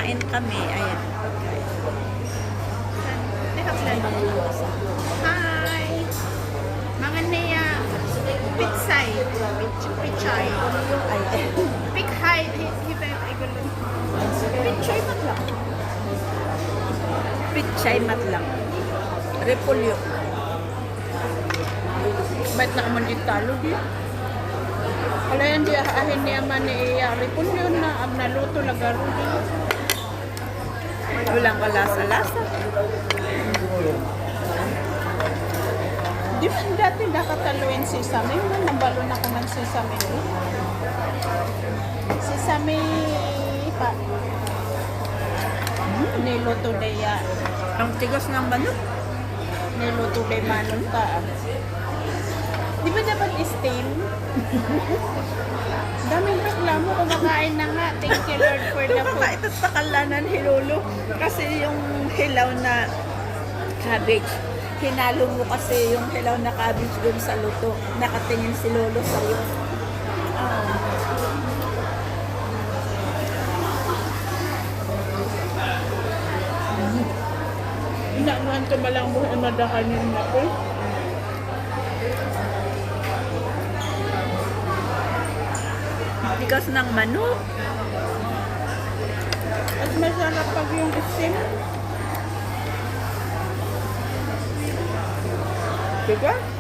Kain kami. Ayan. Hi! Mga niya, pitsay. Pitsay. Ay, Pikhay. Hibay, igulo. Pitsay man lang. pichay matlang. Repolyo. Ba't na naman di talo di? Kala yan di ahin niya man ni Repolyo na naluto lagaro di. Walang kalasa-lasa. Di man dati nakataluin si Sami. Nabalo na ko ng si Sami. Si Sami pa. Niluto na yan. Ang tigas ng manok. Niluto na manon ka. Di ba dapat steam? Daming reklamo kumakain na nga. Thank you Lord for the food. Ito't pakalanan hilolo. Kasi yung hilaw na cabbage. Hinalo mo kasi yung hilaw na cabbage dun sa luto. Nakatingin si Lolo sa'yo. Inaanuhan ko malang buhay madahan yung ako. Tigas ng manok. At masarap pag yung steam. Tigas?